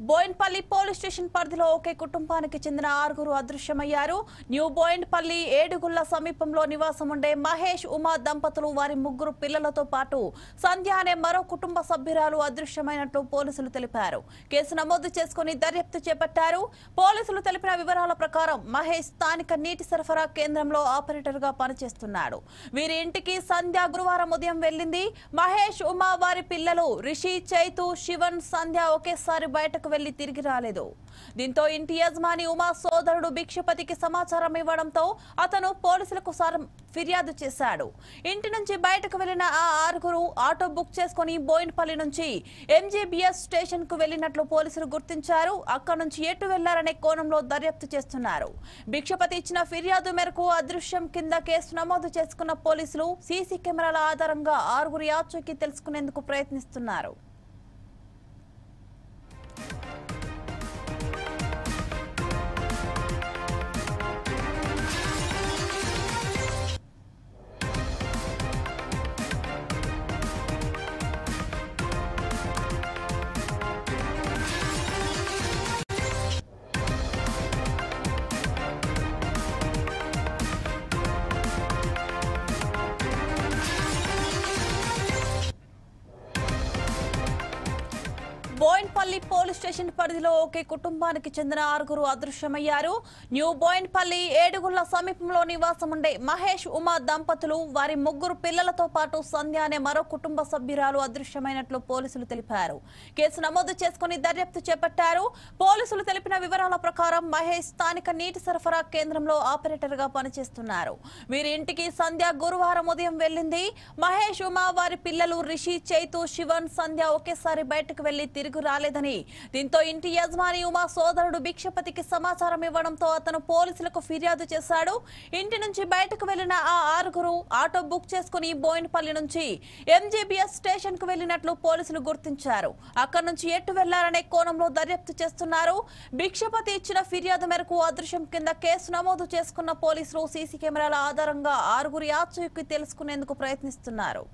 Boinpally police station పరిధిలో ఒకే కుటుంబానికి చెందిన 6గురు అదృశ్యమయ్యారు. న్యూ బోయిన్పల్లి ఏడుగుళ్ల సమీపంలో నివాసం ఉండే మహేష్, ఉమా దంపతులు వారి 3 పిల్లలతో పాటు సంధ్య అనే మరో కుటుంబ సభ్యురాలు అదృశ్యమైనట్లు పోలీసులు తెలిపారు. కేసు నమోదు చేసుకుని దర్యాప్తు చేపట్టారు. పోలీసులు తెలిపిన వివరాల ప్రకారం మహేష్ స్థానిక నీటి సరఫరా కేంద్రంలో ఆపరేటర్ గా పనిచేస్తున్నాడు. వీరి ఇంటికి సంధ్య గురువారం ఉదయం వెళ్లింది. మహేష్, ఉమా వారి పిల్లలు రిషి, చైతు, శివన్, సంధ్య ఒకేసారి బయటకు వెళ్లి తిరిగి రాలేదు. దీంతో ఇంటి యజమాని ఉమా సోదరుడు భిక్షపతికి సమాచారం ఇవ్వడంతో అతను పోలీసులకు ఫిర్యాదు చేశాడు. ఇంటి నుంచి బయటకు వెళ్లిన ఆ 6గురు ఆటో బుక్ చేసుకుని బోయిన్పల్లి నుంచి ఎంజీబీఎస్ స్టేషన్ కు వెళ్లినట్లు పోలీసులు గుర్తించారు. అక్కడి నుంచి ఎటు వెళ్లారనే కోణంలో దర్యాప్తు చేస్తున్నారు. భిక్షపతి ఇచ్చిన ఫిర్యాదు మేరకు అదృశ్యం కింద కేసు నమోదు చేసుకున్న పోలీసులు సీసీ కెమెరాల ఆధారంగా 6గురి ఆచూకీ తెలుసుకునేందుకు ప్రయత్నిస్తున్నారు. బోయిన్పల్లి పోలీస్ స్టేషన్ పరిధిలో ఒకే కుటుంబానికి చెందిన 6గురు అదృశ్యమయ్యారు. న్యూ బోయిన్పల్లి ఏడుగుళ్ల సమీపంలో నివాసం ఉండే మహేష్, ఉమా దంపతులు వారి 3 పిల్లలతో పాటు సంధ్య అనే మరో కుటుంబ సభ్యురాలు అదృశ్యమైనట్లు పోలీసులు తెలిపారు. కేసు నమోదు చేసుకుని దర్యాప్తు చేపట్టారు. పోలీసులు తెలిపిన వివరాల ప్రకారం మహేష్ స్థానిక నీటి సరఫరా కేంద్రంలో ఆపరేటర్ గా పనిచేస్తున్నారు. వీరి ఇంటికి సంధ్య గురువారం ఉదయం వెళ్లింది. మహేష్, ఉమా వారి పిల్లలు రిషి, చైతు, శివన్, సంధ్య ఒకేసారి బయటకు వెళ్లి తిరిగి రాలేదని, దీంతో ఇంటి యజమాని ఉమా సోదరుడు భిక్షపతికి సమాచారం ఇవ్వడంతో అతను పోలీసులకు ఫిర్యాదు చేశాడు. ఇంటి నుంచి బయటకు వెళ్లిన ఆ 6గురు ఆటో బుక్ చేసుకుని బోయిన్పల్లి నుంచి ఎంజీబీఎస్ స్టేషన్ కు వెళ్లినట్లు పోలీసులు గుర్తించారు. అక్కడి నుంచి ఎటు వెళ్లారనే కోణంలో దర్యాప్తు చేస్తున్నారు. భిక్షపతి ఇచ్చిన ఫిర్యాదు మేరకు అదృశ్యం కింద కేసు నమోదు చేసుకున్న పోలీసులు సీసీ కెమెరాల ఆధారంగా 6గురి ఆచూకీ తెలుసుకునేందుకు ప్రయత్నిస్తున్నారు.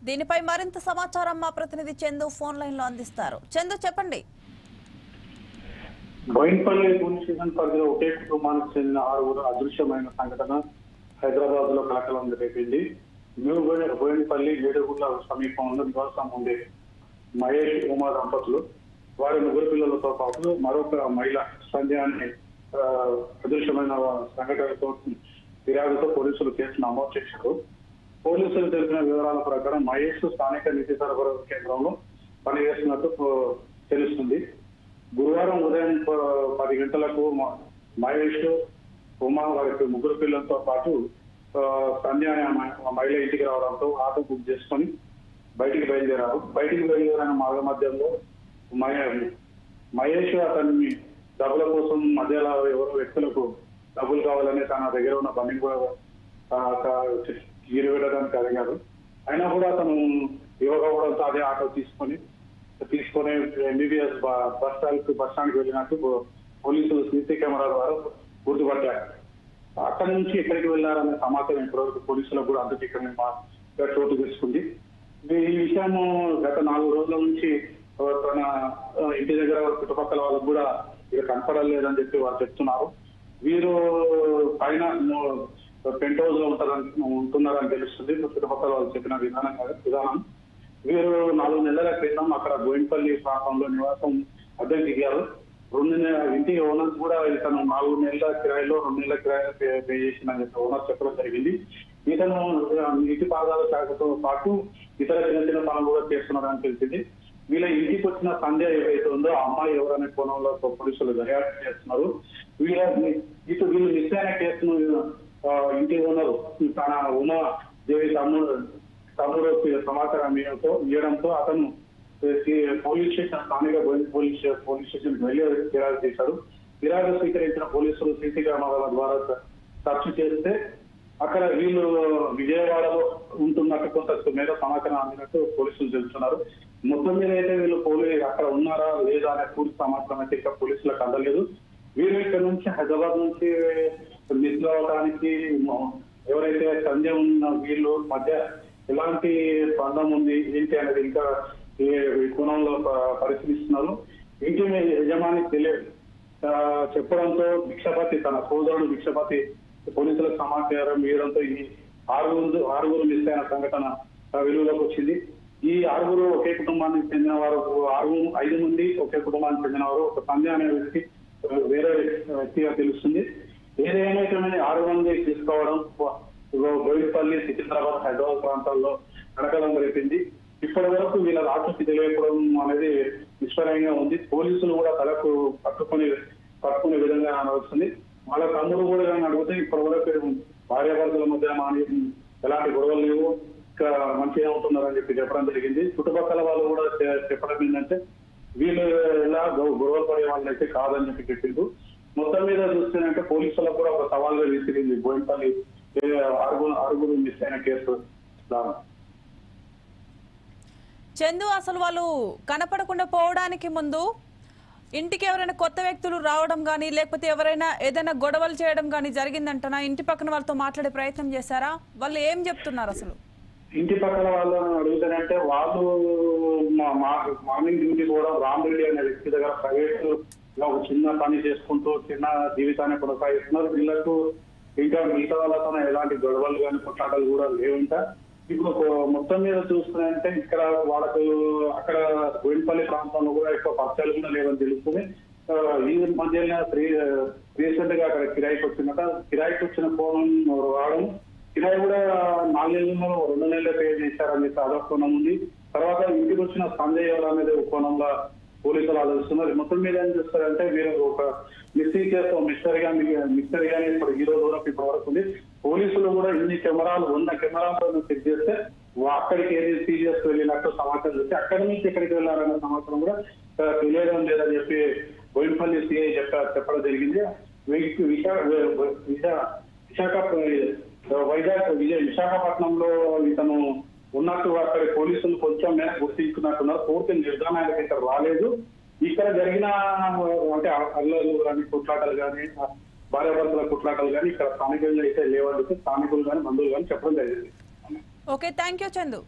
దీనిపై మరింత సమాచారం మా ప్రతినిధి చందు ఫోన్ లైన్ లో అందిస్తారు. చందు, చెప్పండి. బోయిన్పల్లి పోలీస్ స్టేషన్ పరిధిలో ఒకే కుటుంబానికి చెందిన 6గురు అదృశ్యమైన సంఘటన హైదరాబాద్ లో కలకలం రేపింది. న్యూ బోయిన్పల్లి ఏడుగుళ్ల సమీపంలో నివాసం ఉండే మహేష్, ఉమా దంపతులు వారి 3 పిల్లలతో పాటు మరొక మహిళ సంధ్య అనే అదృశ్యమైన సంఘటనతో ఫిర్యాదుతో పోలీసులు కేసు నమోదు చేశారు. పోలీసులు తెలిపిన వివరాల ప్రకారం మహేష్ స్థానిక నీటి సరఫరా కేంద్రంలో పనిచేస్తున్నట్టు తెలుస్తుంది. గురువారం ఉదయం 10 గంటలకు మహేష్, ఉమా వారి 3 పిల్లలతో పాటు సంధ్య అనే మహిళ ఇంటికి రావడంతో ఆటో బుక్ చేసుకొని బయటికి బయలుదేరారు. బయటికి బయలుదేరిన మార్గ మధ్యంలో మహేష్ అతన్ని డబ్బుల కోసం మధ్యలో ఎవరో వ్యక్తులకు డబ్బులు కావాలని తన దగ్గర ఉన్న బండిని కూడా గిరిపెట్టడానికి అడిగారు. అయినా కూడా అతను ఇవ్వకపోవడంతో అదే ఆటో తీసుకొని తీసుకొని ఎంబీబీఎస్ బస్ స్టాండ్కి వెళ్ళినట్టు పోలీసులు సీసీ కెమెరా ద్వారా గుర్తుపట్టారు. అక్కడి నుంచి ఎక్కడికి వెళ్లారనే సమాచారం ఇప్పటివరకు పోలీసులకు కూడా అంతర్జీకరణ చోటు తీసుకుంది. ఈ విషయము గత 4 రోజుల నుంచి తన ఇంటి దగ్గర చుట్టుపక్కల వాళ్ళకు కూడా ఇక కనపడలేదని చెప్పి వారు చెప్తున్నారు. వీరు పైన పెంట్ హౌస్ లో ఉంటున్నారని తెలుస్తుంది. చుట్టుపక్కల వాళ్ళు చెప్పిన విధానం వీరు 4 నెలల క్రితం అక్కడ బోయినపల్లి ప్రాంతంలో నివాసం అద్దెకు దిగారు. ఇంటి ఓనర్ కూడా ఇతను 4 నెలల కిరాయిలో 2 నెలల కిరాయి పే చేసిందని చెప్పి ఓనర్ చెప్పడం జరిగింది. ఇతను నీటిపారుదల శాఖతో పాటు ఇతర చిన్న పనులు కూడా చేస్తున్నారని తెలిసింది. వీళ్ళ ఇంటికి వచ్చిన సంధ్య ఏదైతే ఉందో ఆ అమ్మాయి ఎవరనే కోణంలో పోలీసులు దర్యాప్తు చేస్తున్నారు. వీళ్ళు మిస్ అయిన కేసును ఇంటి ఓనర్ తన ఉమా దేవి తమ్ముడు సమాచారం ఇవ్వడంతో అతను పోలీస్ స్టేషన్ స్థానిక పోలీస్ స్టేషన్ వెళ్ళి ఫిర్యాదు చేశారు. ఫిర్యాదు స్వీకరించిన పోలీసులు సీసీ కెమెరాల ద్వారా సెర్చ్ చేస్తే అక్కడ వీళ్ళు విజయవాడలో ఉంటున్నట్టు కొంత మేర సమాచారం అందినట్టు పోలీసులు తెలుస్తున్నారు. మొత్తం మీద అయితే వీళ్ళు అక్కడ ఉన్నారా లేదా అనే పూర్తి సమాచారం అయితే ఇంకా పోలీసులకు అందలేదు. వీరు ఇక్కడ నుంచి హైదరాబాద్ నుంచి మిస్ అవడానికి ఎవరైతే సంధ్య ఉన్న వీళ్ళు మధ్య ఎలాంటి బంధం ఉంది ఏంటి అనేది ఇంకా ఈ కోణంలో పరిశీలిస్తున్నారు. ఇంటి యజమాని చెప్పడంతో భిక్షపతి తన సోదరుడు భిక్షపతి పోలీసులకు సమాచారం ఇవ్వడంతో ఈ ఆరుగురు మిస్ అయిన సంఘటన వెలుగులోకి వచ్చింది. ఈ 6 ఒకే కుటుంబానికి చెందిన వారు 5 మంది ఒకే కుటుంబానికి చెందిన వారు. ఒక సంధ్య అనే వ్యక్తి వేరే వ్యక్తిగా తెలుస్తుంది. ఏదేమైతే 6 మంది తీసుకోవడం బోయినపల్లి, సికింద్రాబాద్, హైదరాబాద్ ప్రాంతాల్లో కలకలం రేపింది. ఇప్పటి వరకు వీళ్ళ ఆచూకీ తెలియకపోవడం అనేది నిష్పరంగా ఉంది. పోలీసులు కూడా తలకు పట్టుకునే విధంగా నడుస్తుంది. వాళ్ళ తమ్ముడు కూడా అడిగితే ఇప్పటి వరకు భార్యాభర్తల మధ్య ఎలాంటి గొడవలు లేవు, ఇంకా మంచిగా ఉంటున్నారని చెప్పడం జరిగింది. చుట్టుపక్కల వాళ్ళు కూడా చెప్పడం ఏంటంటే వీళ్ళు ఎలా గొడవలు పడే వాళ్ళని అయితే కాదని చెప్పిండు. మొత్తం మీద చూస్తేనంటే పోలీసులకు కూడా ఒక సవాల్గా విసిరింది బోయినపల్లి 6 మిస్ అయిన కేసు. చందు, అసలు వాళ్ళు కనపడకుండా పోవడానికి ముందు ఇంటికి ఎవరైనా కొత్త వ్యక్తులు రావడం కానీ లేకపోతే ఎవరైనా ఏదైనా గొడవలు చేయడం కానీ జరిగిందంటనా? ఇంటి పక్కన వాళ్ళతో మాట్లాడే ప్రయత్నం చేశారా? వాళ్ళు ఏం చెప్తున్నారు? అసలు ఇంటి పక్కన వాళ్ళని అడుగుతారంటే వాళ్ళు మార్నింగ్ డ్యూటీ కూడా రామరెడ్డి అనే వ్యక్తి దగ్గర ప్రైవేట్ ఒక చిన్న పని చేసుకుంటూ చిన్న జీవితాన్ని కొనసాగిస్తున్నారు. వీళ్ళకు ఇంకా మిగతా వాళ్ళతో ఎలాంటి గొడవలు కానీ కొట్లాటలు కూడా లేవుంట. ఇప్పుడు మొత్తం మీద చూస్తున్నాయంటే ఇక్కడ వాళ్ళకు అక్కడ బోయినపల్లి ప్రాంతంలో కూడా ఎక్కువ పరిచయాలు కూడా లేవని తెలుస్తుంది. ఈ మధ్యన రీసెంట్ గా అక్కడ కిరాయికి వచ్చిందట. కిరాయికి వచ్చిన ఫోన్ రావడం, కిరాయి కూడా 4 నెలలు 2 నెలలు పే చేశారని అదొక కోణం ఉంది. తర్వాత ఇంటికి వచ్చిన సంజయ్ అనేది ఒక కోణంలో పోలీసులు ఆలోచిస్తున్నారు. మొత్తం మీద ఏం చేస్తారంటే వీరు ఒక మిస్సింగ్ కేసు మిస్టరీగానే ఇప్పుడు ఈ రోజు వరకు ఇప్పటి వరకు ఉంది. పోలీసులు కూడా ఇన్ని కెమెరాలు 100 కెమెరాలను చెక్ చేస్తే అక్కడికి ఏది సీరియస్ వెళ్ళినట్టు సమాచారం చేస్తే అక్కడి నుంచి ఎక్కడికి వెళ్ళారనే సమాచారం కూడా తెలియడం లేదని చెప్పి బోయినపల్లి సిఐ చెప్పడం జరిగింది. విశాఖపట్నంలో ఇతను ఉన్నట్టు అక్కడ పోలీసులు కొంచెం మేర గుర్తించుకున్నట్టున్నారు. పూర్తి నిర్ధారణకి ఇక్కడ రాలేదు. ఇక్కడ జరిగిన అంటే అల్లలు కానీ కుట్లాటలు కానీ భార్యాభర్తల కుట్లాటలు కానీ ఇక్కడ స్థానికంగా అయితే లేవని స్థానికులు కానీ బంధువులు కానీ చెప్పడం జరిగింది. Okay, thank you Chandu.